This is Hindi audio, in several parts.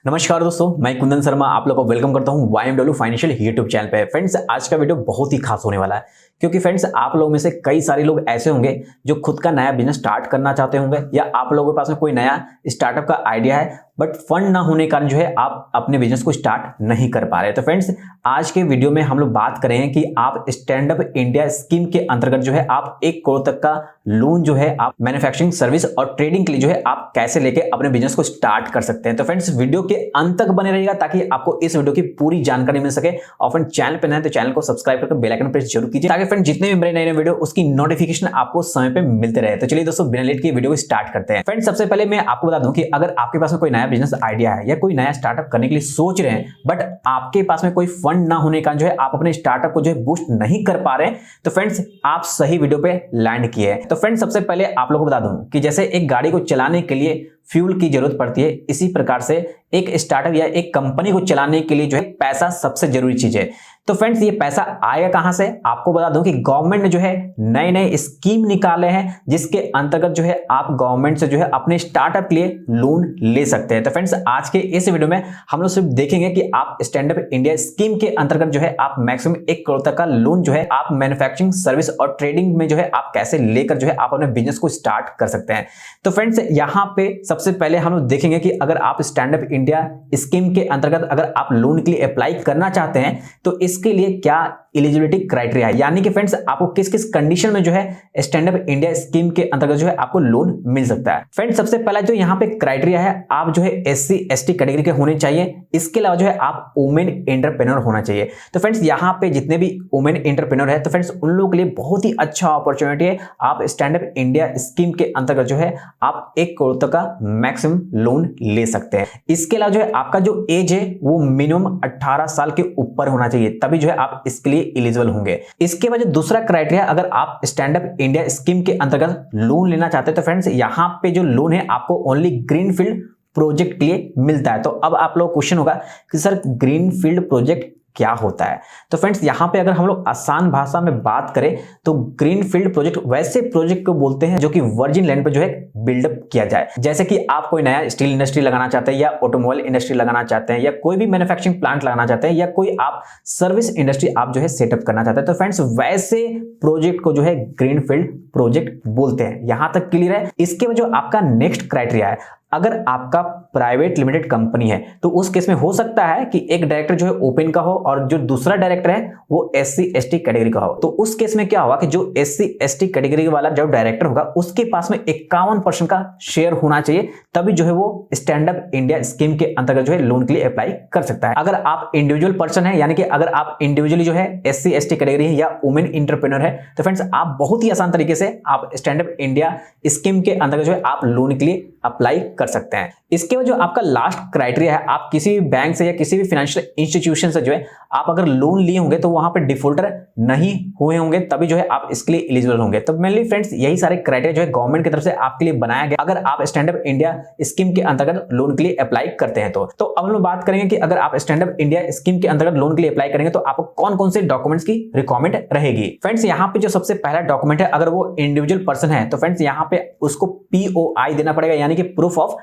नमस्कार दोस्तों, मैं कुंदन शर्मा आप लोगों को वेलकम करता हूं YMW फाइनेंशियल यूट्यूब चैनल पे। फ्रेंड्स, आज का वीडियो बहुत ही खास होने वाला है क्योंकि फ्रेंड्स आप लोगों में से कई सारे लोग ऐसे होंगे जो खुद का नया बिजनेस स्टार्ट करना चाहते होंगे या आप लोगों के पास में कोई नया स्टार्टअप का आइडिया है बट फंड ना होने के कारण जो है आप अपने बिजनेस को स्टार्ट नहीं कर पा रहे। तो फ्रेंड्स, आज के वीडियो में हम लोग बात करें कि आप स्टैंड अप इंडिया स्कीम के अंतर्गत जो है आप 1 करोड़ तक का लोन जो है आप मैन्युफैक्चरिंग सर्विस और ट्रेडिंग के लिए जो है आप कैसे लेके अपने बिजनेस को स्टार्ट कर सकते हैं। तो फ्रेंड्स, वीडियो के अंत तक बने रहिएगा ताकि आपको इस वीडियो की पूरी जानकारी मिल सके। और फ्रेंड, चैनल पर नए तो चैनल को सब्सक्राइब करके बेल आइकन प्रेस जरूर कीजिए ताकि फ्रेंड जितने भी मेरे नए वीडियो उसकी नोटिफिकेशन आपको समय पे मिलते रहे। तो चलिए दोस्तों, बिना लेट के वीडियो को स्टार्ट करते हैं। फ्रेंड, सबसे पहले मैं आपको बता दूं कि अगर आपके पास में कोई नया बिजनेस आइडिया है या कोई नया स्टार्टअप करने के लिए सोच रहे हैं बट आपके पास में कोई फंड ना होने का जो है आप अपने स्टार्टअप को जो है बूस्ट नहीं कर पा रहे हैं, तो फ्रेंड्स आप सही वीडियो पे लैंड किए हैं। तो फ्रेंड्स, सबसे पहले आप लोगों को बता दूं कि जैसे एक गाड़ी को चलाने के लिए फ्यूल की जरूरत पड़ती है, इसी प्रकार से एक स्टार्टअप या एक कंपनी को चलाने के लिए जो है पैसा सबसे जरूरी चीज है। तो फ्रेंड्स, ये पैसा आएगा कहां से? आपको बता दूं कि गवर्नमेंट ने जो है नए नए स्कीम निकाले हैं जिसके अंतर्गत जो है आप गवर्नमेंट से जो है अपने स्टार्टअप के लिए लोन ले सकते हैं। तो फ्रेंड्स, आज के इस वीडियो में हम लोग सिर्फ देखेंगे कि आप स्टैंड अप इंडिया स्कीम के अंतर्गत जो है आप मैक्सिमम 1 करोड़ तक का लोन जो है आप मैन्युफैक्चरिंग सर्विस और ट्रेडिंग में जो है आप कैसे लेकर जो है आप अपने बिजनेस को स्टार्ट कर सकते हैं। तो फ्रेंड्स, यहां पे सबसे पहले हम लोग देखेंगे कि अगर आप स्टैंड अप इंडिया स्कीम के अंतर्गत अगर आप लोन के लिए अप्लाई करना चाहते हैं तो इसके लिए क्या एलिजिबिलिटी क्राइटेरिया है, यानी कि फ्रेंड्स आपको किस किस कंडीशन में जो है स्टैंड अप इंडिया स्कीम के अंतर्गत जो है आपको लोन मिल सकता है। फ्रेंड्स, सबसे पहला जो यहाँ पे क्राइटेरिया है, आप जो है SC ST कैटेगरी के होने चाहिए। इसके अलावा जो है आप वुमेन एंटरप्रेन्योर होना चाहिए। तो फ्रेंड्स, यहाँ पे जितने भी वुमेन एंटरप्रेन्योर है तो फ्रेंड्स उन लोगों के लिए बहुत ही अच्छा अपॉर्चुनिटी है। आप स्टैंड अप इंडिया स्कीम के अंतर्गत जो है आप 1 करोड़ तक का मैक्सिमम लोन ले सकते हैं। इसके अलावा जो है आपका जो एज है वो मिनिमम 18 साल के ऊपर होना चाहिए, तभी जो है आप इसके लिए एलिजिबल होंगे। इसके बाद दूसरा क्राइटेरिया, अगर आप स्टैंड अप इंडिया स्कीम के अंतर्गत लोन लेना चाहते हैं तो फ्रेंड्स यहां पे जो लोन है आपको ओनली ग्रीनफील्ड प्रोजेक्ट के लिए मिलता है। तो अब आप लोग क्वेश्चन होगा कि सर ग्रीनफील्ड प्रोजेक्ट क्या होता है? तो फ्रेंड्स, यहां पे अगर हम लोग आसान भाषा में बात करें तो ग्रीनफील्ड प्रोजेक्ट वैसे प्रोजेक्ट को बोलते हैं जो कि वर्जिन लैंड पे जो है बिल्डअप किया जाए। जैसे कि आप कोई नया स्टील इंडस्ट्री लगाना चाहते हैं या ऑटोमोबाइल इंडस्ट्री लगाना चाहते हैं या कोई भी मैन्युफैक्चरिंग प्लांट लगाना चाहते हैं या कोई आप सर्विस इंडस्ट्री आप जो है सेटअप करना चाहते हैं, तो फ्रेंड्स वैसे प्रोजेक्ट को जो है ग्रीनफील्ड प्रोजेक्ट बोलते हैं। यहां तक क्लियर है? इसके बाद जो आपका नेक्स्ट क्राइटेरिया है, अगर आपका प्राइवेट लिमिटेड कंपनी है तो उस केस में हो सकता है कि एक डायरेक्टर जो है ओपन का हो और जो दूसरा डायरेक्टर है वो SC ST कैटेगरी का हो। तो उस केस में क्या होगा कि जो SC ST कैटेगरी वाला जो डायरेक्टर होगा उसके पास में 51% का शेयर होना चाहिए, तभी जो है वो स्टैंड अप इंडिया स्कीम के अंतर्गत जो है लोन के लिए अप्लाई कर सकता है। अगर आप इंडिविजुअल पर्सन है, यानी कि अगर आप इंडिविजुअली जो है SC ST कैटेगरी है या वुमेन एंटरप्रेन्योर है, तो फ्रेंड्स आप बहुत ही आसान तरीके से आप स्टैंड अप इंडिया स्कीम के अंतर्गत जो है आप लोन के लिए अप्लाई कर सकते हैं। इसके बाद जो आपका लास्ट क्राइटेरिया है, आप किसी भी बैंक से या किसी भी फाइनेंशियल इंस्टीट्यूशन से जो है आप अगर लोन लिए होंगे तो वहां पे डिफॉल्टर नहीं हुए होंगे, तभी जो है आप इसके लिए एलिजिबल होंगे। तो मेनली फ्रेंड्स यही सारे क्राइटेरिया जो है गवर्नमेंट की तरफ से आपके लिए बनाया गया अगर आप स्टैंड अप इंडिया स्कीम के अंतर्गत लोन के लिए अप्लाई करते हैं। तो अब हम लोग बात करेंगे कि अगर आप स्टैंड अप इंडिया स्कीम के अंतर्गत लोन के लिए अप्लाई करेंगे तो आपको कौन कौन से डॉक्यूमेंट्स की रिक्वायरमेंट रहेगी। फ्रेंड्स, यहाँ पे जो सबसे पहला डॉक्यूमेंट है, अगर वो इंडिविजुअल पर्सन है तो फ्रेंड्स यहाँ पे उसको POI देना पड़ेगा, यानी कि प्रूफ ऑफ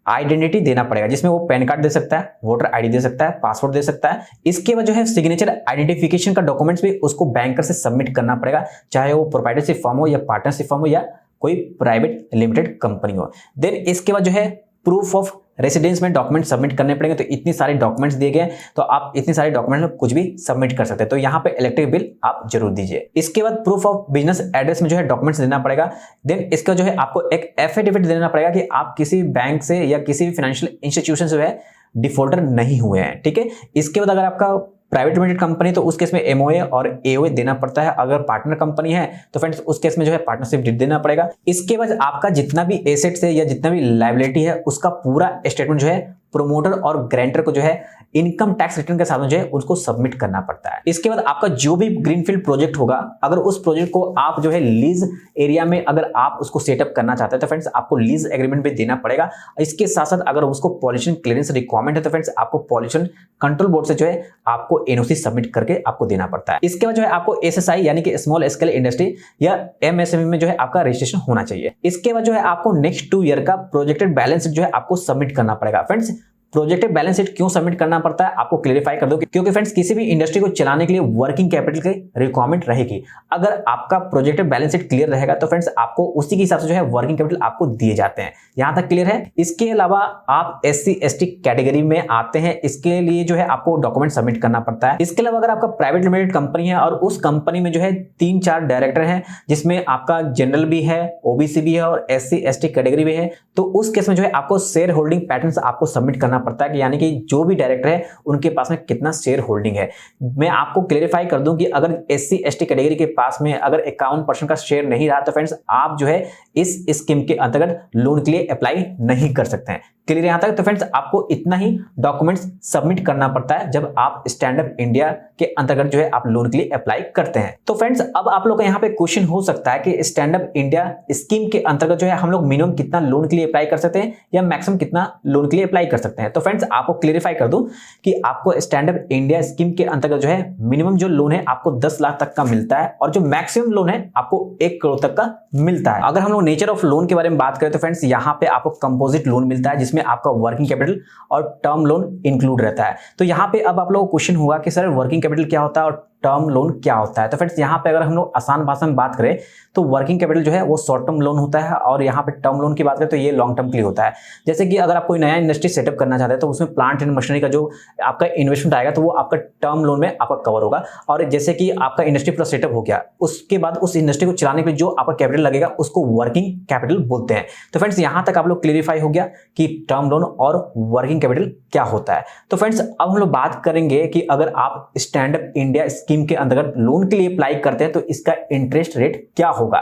आइडेंटिटी देना पड़ेगा, जिसमें वो पैन कार्ड दे सकता है, वोटर आईडी दे सकता है, पासपोर्ट दे सकता है। इसके बाद जो है सिग्नेचर आइडेंटिफिकेशन का डॉक्यूमेंट्स भी उसको बैंकर से सबमिट करना पड़ेगा, चाहे वो प्रोप्राइटरशिप फर्म हो या पार्टनरशिप फर्म हो या कोई प्राइवेट लिमिटेड कंपनी हो। देन इसके बाद जो है प्रूफ ऑफ रेसिडेंस में डॉक्यूमेंट सबमिट करने पड़ेंगे। तो इतनी सारे डॉक्यूमेंट्स दिए गए, तो आप इतनी सारे डॉक्यूमेंट्स में कुछ भी सबमिट कर सकते हैं। तो यहाँ पे इलेक्ट्रिक बिल आप जरूर दीजिए। इसके बाद प्रूफ ऑफ बिजनेस एड्रेस में जो है डॉक्यूमेंट्स देना पड़ेगा। देन इसका जो है आपको एक एफिडेविट देना पड़ेगा कि आप किसी बैंक से या किसी भी फाइनेंशियल इंस्टीट्यूशन से जो है डिफॉल्टर नहीं हुए हैं। ठीक है। इसके बाद अगर आपका प्राइवेट लिमिटेड कंपनी तो उस केस में MOA और AOA देना पड़ता है। अगर पार्टनर कंपनी है तो फ्रेंड्स उस केस में जो है पार्टनरशिप डीड देना पड़ेगा। इसके बाद आपका जितना भी एसेट्स है या जितना भी लायबिलिटी है उसका पूरा स्टेटमेंट जो है प्रोमोटर और ग्रांटर को जो है इनकम टैक्स रिटर्न के साथ में जो है उसको सबमिट करना पड़ता है। इसके बाद आपका जो भी ग्रीनफील्ड प्रोजेक्ट होगा, अगर उस प्रोजेक्ट को आप जो है लीज एरिया में अगर आप उसको सेटअप करना चाहते हैं तो फ्रेंड्स आपको लीज एग्रीमेंट भी देना पड़ेगा। इसके साथ साथ अगर उसको पॉल्यूशन क्लियरेंस रिक्वायरमेंट है तो फ्रेंड्स आपको पॉल्यूशन कंट्रोल बोर्ड से जो है आपको NOC सबमिट करके आपको देना पड़ता है। इसके बाद जो है आपको SSI यानी कि स्मॉल स्केल इंडस्ट्री या MSME में जो है आपका रजिस्ट्रेशन होना चाहिए। इसके बाद जो है आपको नेक्स्ट 2 ईयर का प्रोजेक्टेड बैलेंस जो है आपको सबमिट करना पड़ेगा। फ्रेंड्स प्रोजेक्टिव बैलेंस शीट क्यों सबमिट करना पड़ता है आपको क्लेरिफाई कर दो, क्योंकि फ्रेंड्स किसी भी इंडस्ट्री को चलाने के लिए वर्किंग कैपिटल की रिक्वायरमेंट रहेगी। अगर आपका प्रोजेक्टिव बैलेंस शीट क्लियर रहेगा तो फ्रेंड्स आपको उसी के हिसाब से जो है वर्किंग कैपिटल आपको दिए जाते हैं। यहां तक क्लियर है। इसके अलावा आप SC ST कैटेगरी में आते हैं, इसके लिए जो है आपको डॉक्यूमेंट सबमिट करना पड़ता है। इसके अलावा अगर आपका प्राइवेट लिमिटेड कंपनी है और उस कंपनी में जो है 3-4 डायरेक्टर हैं, जिसमें आपका जनरल भी है, OBC भी है और SC ST कैटेगरी भी है, तो उस केस में जो है आपको शेयर होल्डिंग पैटर्न्स आपको सबमिट करना पड़ता है कि यानी कि जो भी डायरेक्टर है उनके पास में कितना शेयर होल्डिंग है। मैं आपको क्लेरिफाई कर दूं कि अगर SC ST कैटेगरी के पास में अगर 51% का शेयर नहीं रहा तो फ्रेंड्स आप जो है इस स्कीम के अंतर्गत लोन के लिए अप्लाई नहीं कर सकते हैं। क्लियर यहां तक? तो फ्रेंड्स आपको इतना ही डॉक्यूमेंट्स सबमिट करना पड़ता है जब आप स्टैंड अप इंडिया के अंतर्गत जो है आप लोन के लिए अप्लाई करते हैं। तो फ्रेंड्स अब आप लोग का यहाँ पे क्वेश्चन हो सकता है कि स्टैंड अप इंडिया स्कीम के अंतर्गत जो है हम लोग मिनिमम कितना लोन के लिए अप्लाई कर सकते हैं या मैक्सिमम कितना लोन के लिए अप्लाई कर सकते हैं। तो फ्रेंड्स आपको क्लेरिफाई कर दूं कि आपको स्टैंड अप इंडिया स्कीम के अंतर्गत जो है मिनिमम जो लोन है आपको 10 लाख तक का मिलता है और जो मैक्सिमम लोन है आपको 1 करोड़ तक का मिलता है। अगर हम लोग नेचर ऑफ लोन के बारे में बात करें तो फ्रेंड्स यहाँ पे आपको कंपोजिट लोन मिलता है जिसमें आपका वर्किंग कैपिटल और टर्म लोन इंक्लूड रहता है। तो यहाँ पे अब आप लोगों को क्वेश्चन होगा कि सर वर्किंग कैपिटल क्या होता है और टर्म लोन क्या होता है। तो फ्रेंड्स यहाँ पे अगर हम लोग आसान भाषा में बात करें तो वर्किंग कैपिटल जो है वो शॉर्ट टर्म लोन होता है और यहाँ पे टर्म लोन की बात करें तो ये लॉन्ग टर्म के लिए होता है। जैसे कि अगर आप कोई नया इंडस्ट्री सेटअप करना चाहते हैं तो उसमें प्लांट एंड मशीनरी का जो आपका इन्वेस्टमेंट आएगा तो वो आपका टर्म लोन में आपका कवर होगा। और जैसे कि आपका इंडस्ट्री पूरा सेटअप हो गया उसके बाद उस इंडस्ट्री को चलाने के लिए जो आपका कैपिटल लगेगा उसको वर्किंग कैपिटल बोलते हैं। तो फ्रेंड्स यहाँ तक आप लोग क्लियरिफाई हो गया कि टर्म लोन और वर्किंग कैपिटल क्या होता है। तो फ्रेंड्स अब हम लोग बात करेंगे कि अगर आप स्टैंड अप इंडिया स्कीम के अंतर्गत लोन के लिए अप्लाई करते हैं तो इसका इंटरेस्ट रेट क्या होगा।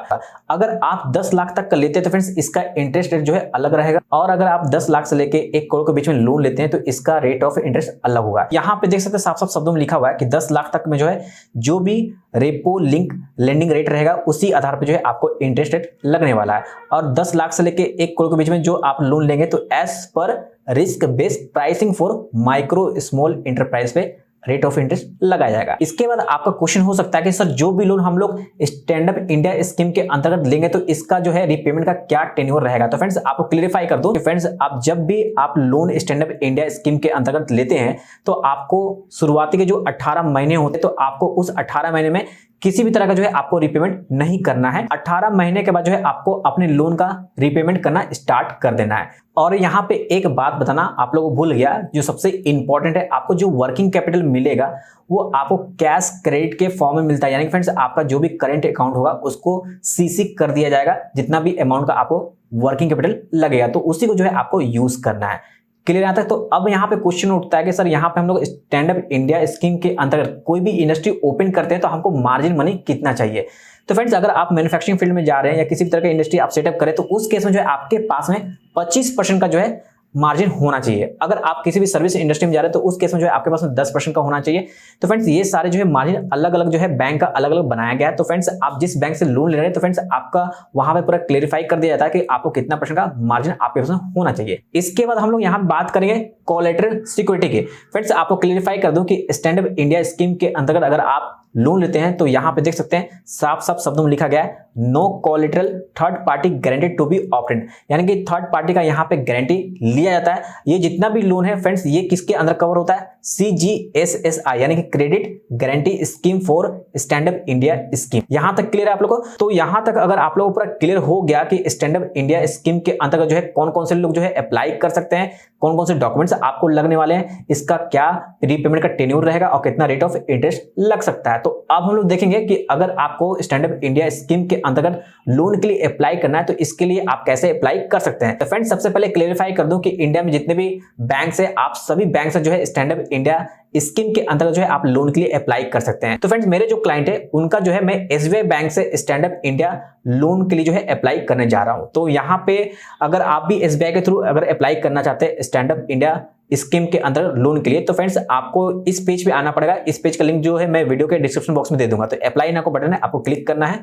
अगर आप 10 लाख तक का लेते हैं तो फ्रेंड्स इसका इंटरेस्ट रेट जो है अलग रहेगा और अगर आप 10 लाख से लेके 1 करोड़ के बीच में लोन लेते हैं तो इसका रेट ऑफ इंटरेस्ट अलग होगा। यहां पे देख सकते हैं साफ साफ शब्दों में लिखा हुआ है कि 10 लाख तक में जो है जो भी रेपो लिंक लेंडिंग रेट रहेगा उसी आधार पर जो है आपको इंटरेस्ट रेट लगने वाला है। और 10 लाख से लेके 1 करोड़ के बीच में जो आप लोन लेंगे तो as per risk based pricing for micro small enterprise पे रेट ऑफ इंटरेस्ट लगाया जाएगा। इसके बाद आपका क्वेश्चन हो सकता है कि सर जो भी लोन हम लोग स्टैंड अप इंडिया स्कीम के अंतर्गत लेंगे तो इसका जो है रीपेमेंट का क्या टेन्योर रहेगा। तो फ्रेंड्स आपको क्लियरिफाई कर दो कि फ्रेंड्स आप जब भी आप loan stand up India scheme के अंतर्गत लेते हैं तो आपको शुरुआती के जो 18 महीने होते हैं तो आपको उस 18 महीने में किसी भी तरह का जो है आपको रीपेमेंट नहीं करना है। 18 महीने के बाद जो है आपको अपने लोन का रीपेमेंट करना स्टार्ट कर देना है। और यहाँ पे एक बात बताना आप लोगों को भूल गया जो सबसे इंपॉर्टेंट है, आपको जो वर्किंग कैपिटल मिलेगा वो आपको कैश क्रेडिट के फॉर्म में मिलता है। यानी कि फ्रेंड्स आपका जो भी करंट अकाउंट होगा उसको सीसी कर दिया जाएगा, जितना भी अमाउंट का आपको वर्किंग कैपिटल लगेगा तो उसी को जो है आपको यूज करना है। क्लियर यहाँ तक? तो अब यहाँ पे क्वेश्चन उठता है कि सर यहाँ पे हम लोग स्टैंड अप इंडिया स्कीम के अंतर्गत कोई भी इंडस्ट्री ओपन करते हैं तो हमको मार्जिन मनी कितना चाहिए। तो फ्रेंड्स अगर आप मैन्युफैक्चरिंग फील्ड में जा रहे हैं या किसी भी तरह का इंडस्ट्री आप सेटअप करें तो उस केस में जो है आपके पास में 25% का जो है मार्जिन होना चाहिए। अगर आप किसी भी सर्विस इंडस्ट्री में जा रहे हैं तो उस केस में जो है आपके पास में 10% का होना चाहिए। तो फ्रेंड्स ये सारे जो है मार्जिन अलग अलग जो है बैंक का अलग अलग बनाया गया है। तो फ्रेंड्स आप जिस बैंक से लोन ले रहे हैं तो फ्रेंड्स आपका वहां पे पूरा क्लेरिफाई कर दिया जाता है कि आपको कितना परसेंट का मार्जिन आपके पास होना चाहिए। इसके बाद हम लोग यहाँ बात करेंगे कोलेटरल सिक्योरिटी की। फ्रेंड्स आपको क्लेरिफाई कर दूं कि स्टैंड अप इंडिया स्कीम के अंतर्गत अगर आप लोन लेते हैं तो यहां पे देख सकते हैं साफ साफ शब्दों में लिखा गया है no collateral third party guaranteed to be opted, यानी कि थर्ड पार्टी का यहां पे गारंटी लिया जाता है। ये जितना भी लोन है फ्रेंड्स ये किसके अंदर कवर होता है? CGSSI यानी कि credit guarantee scheme for stand up India scheme. यहां तक क्लियर है आप लोगों को? तो यहां तक अगर आप लोगों को पूरा क्लियर हो गया कि स्टैंड अप इंडिया स्कीम के अंतर्गत जो है कौन कौन से लोग जो है अप्लाई कर सकते हैं, कौन कौन से डॉक्यूमेंट्स आपको लगने वाले हैं, इसका क्या रीपेमेंट का टेन्योर रहेगा और कितना रेट ऑफ इंटरेस्ट लग सकता है। तो अब हम लोग देखेंगे कि अगर आपको स्टैंड अप इंडिया स्कीम के अंतर्गत लोन के लिए अप्लाई करना है तो इसके लिए आप कैसे अप्लाई कर सकते हैं। तो फ्रेंड्स सबसे पहले क्लेरिफाई कर दूं कि इंडिया में जितने भी बैंक है आप सभी बैंक से जो है स्टैंड अप इंडिया स्कीम के अंतर्गत जो है आप लोन के लिए अप्लाई कर सकते हैं। तो फ्रेंड्स मेरे जो क्लाइंट है उनका जो है मैं SBI बैंक से स्टैंड अप इंडिया लोन के लिए जो है अप्लाई करने जा रहा हूं। तो यहाँ पे अगर आप भी SBI के थ्रू अगर अप्लाई करना चाहते हैं स्टैंड अप इंडिया स्कीम के अंदर लोन के लिए तो फ्रेंड्स आपको इस पेज पे आना पड़ेगा। इस पेज का लिंक जो है मैं वीडियो के डिस्क्रिप्शन बॉक्स में दे दूंगा। तो अप्लाई नाउ का बटन है, आपको क्लिक करना है।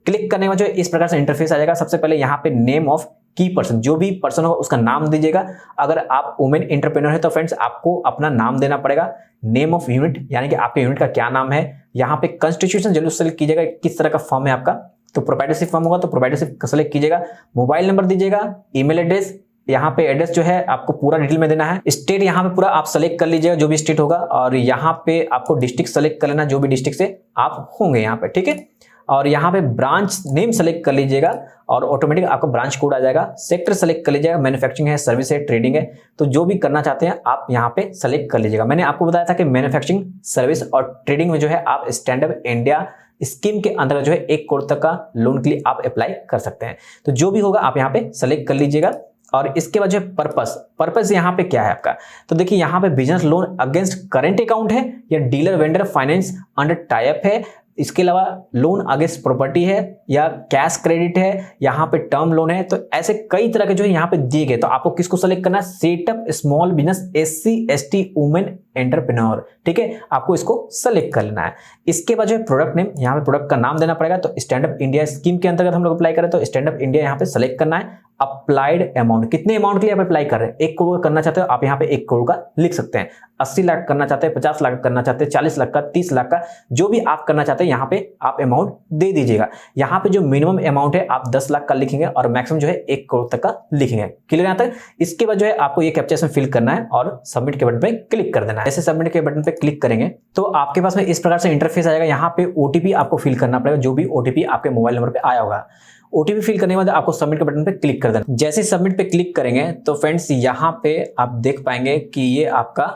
क्लिक करने के बाद जो इस प्रकार से इंटरफेस आ जाएगा। सबसे पहले यहाँ पे नेम ऑफ की पर्सन, जो भी पर्सन होगा उसका नाम दीजिएगा। अगर आप वुमेन एंटरप्रेन्योर है तो फ्रेंड्स आपको अपना नाम देना पड़ेगा। नेम ऑफ यूनिट यानी कि आपके यूनिट का क्या नाम है। यहाँ पे कंस्टिट्यूशन जरूर सेलेक्ट कीजिएगा, किस तरह का फॉर्म है आपका। तो प्रोप्राइटरशिप फॉर्म होगा तो प्रोप्राइटरशिप सेलेक्ट कीजिएगा। मोबाइल नंबर दीजिएगा, ईमेल एड्रेस, यहाँ पे एड्रेस जो है आपको पूरा डिटेल में देना है। स्टेट यहाँ पे पूरा आप सेलेक्ट कर लीजिएगा जो भी स्टेट होगा, और यहाँ पे आपको डिस्ट्रिक्ट सेलेक्ट कर लेना जो भी डिस्ट्रिक्ट से आप होंगे यहाँ पे, ठीक है। और यहाँ पे ब्रांच नेम सेलेक्ट कर लीजिएगा और ऑटोमेटिक आपका ब्रांच कोड आ जाएगा। सेक्टर सेलेक्ट कर लीजिएगा, मैन्युफैक्चरिंग है, सर्विस है, ट्रेडिंग है, तो जो भी करना चाहते हैं आप यहाँ पे सेलेक्ट कर लीजिएगा। मैंने आपको बताया था कि मैन्युफैक्चरिंग, सर्विस और ट्रेडिंग में जो है आप स्टैंड अप इंडिया स्कीम के अंदर जो है 1 करोड़ तक का लोन के लिए आप अप्लाई कर सकते हैं। तो जो भी होगा आप यहाँ पे सेलेक्ट कर लीजिएगा। और इसके बाद जो है पर्पस यहाँ पे क्या है आपका, तो देखिए यहाँ पे business loan against current account है या dealer vendor finance under tie up है, इसके अलावा लोन अगेंस्ट प्रॉपर्टी है या कैश क्रेडिट है, यहाँ पे टर्म लोन है। तो ऐसे कई तरह के जो है यहाँ पे दिए गए, तो आपको किसको सेलेक्ट करना है, setup small business SC ST women entrepreneur, ठीक है, आपको इसको सेलेक्ट कर लेना है। इसके बाद जो है प्रोडक्ट नेम, यहाँ पे प्रोडक्ट का नाम देना पड़ेगा। तो स्टैंड अप इंडिया स्कीम के अंतर्गत हम लोग अप्लाई करें तो स्टैंड अप इंडिया यहाँ पे सेलेक्ट करना है। अप्लाइड अमाउंट, कितने अमाउंट के लिए आप अप्लाई कर रहे हैं, 1 करोड़ करना चाहते हो आप यहाँ पे 1 करोड़ का लिख सकते हैं, 80 लाख करना चाहते हैं, 50 लाख करना चाहते हैं, 40 लाख का, 30 लाख का, जो भी आप करना चाहते हैं यहाँ पे आप अमाउंट दे दीजिएगा। यहाँ पे जो मिनिमम अमाउंट है आप 10 लाख का लिखेंगे और मैक्सिमम जो है 1 करोड़ तक का लिखेंगे। क्लियर यहाँ तक। इसके बाद जो है आपको ये कैप्चा इसमें फिल करना है और सबमिट के बटन पे क्लिक कर देना है। जैसे सबमिट के बटन पे क्लिक करेंगे तो आपके पास में इस प्रकार से इंटरफेस आएगा। यहाँ पे OTP आपको फिल करना पड़ेगा, जो भी OTP आपके मोबाइल नंबर पे आया होगा। OTP फिल करने के बाद आपको सबमिट के बटन पे क्लिक कर देना। जैसे सबमिट पे क्लिक करेंगे तो फ्रेंड्स यहाँ पे आप देख पाएंगे कि ये आपका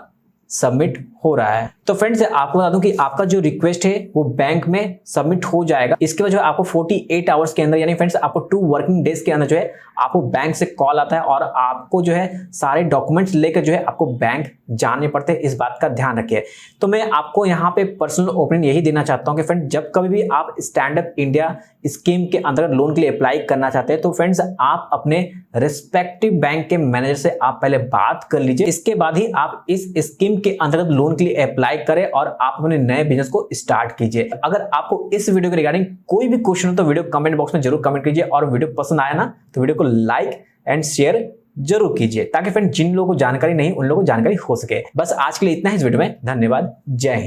सबमिट हो रहा है। तो फ्रेंड्स आपको बता दूं कि आपका जो रिक्वेस्ट है वो बैंक में सबमिट हो जाएगा। इसके बाद जो है आपको 48 आवर्स के अंदर, यानी फ्रेंड्स आपको 2 वर्किंग डेज के अंदर जो है आपको बैंक से कॉल आता है और आपको जो है सारे डॉक्यूमेंट्स लेकर जो है आपको बैंक जाने पड़ते हैं। इस बात का ध्यान रखिए। तो मैं आपको यहाँ पे पर्सनल ओपिनियन यही देना चाहता हूँ कि फ्रेंड जब कभी भी आप स्टैंड अप इंडिया स्कीम के अंतर्गत लोन के लिए अप्लाई करना चाहते हैं तो फ्रेंड्स आप अपने रिस्पेक्टिव बैंक के मैनेजर से आप पहले बात कर लीजिए। इसके बाद ही आप इस स्कीम के अंतर्गत लोन के लिए अप्लाई करें और आप अपने नए बिजनेस को स्टार्ट कीजिए। अगर आपको इस वीडियो के रिगार्डिंग कोई भी क्वेश्चन हो तो वीडियो कमेंट बॉक्स में जरूर कमेंट कीजिए, और वीडियो पसंद आया ना तो वीडियो को लाइक एंड शेयर जरूर कीजिए, ताकि फ्रेंड जिन लोगों को जानकारी नहीं उन लोगों को जानकारी हो सके। बस आज के लिए इतना ही इस वीडियो में। धन्यवाद। जय हिंद।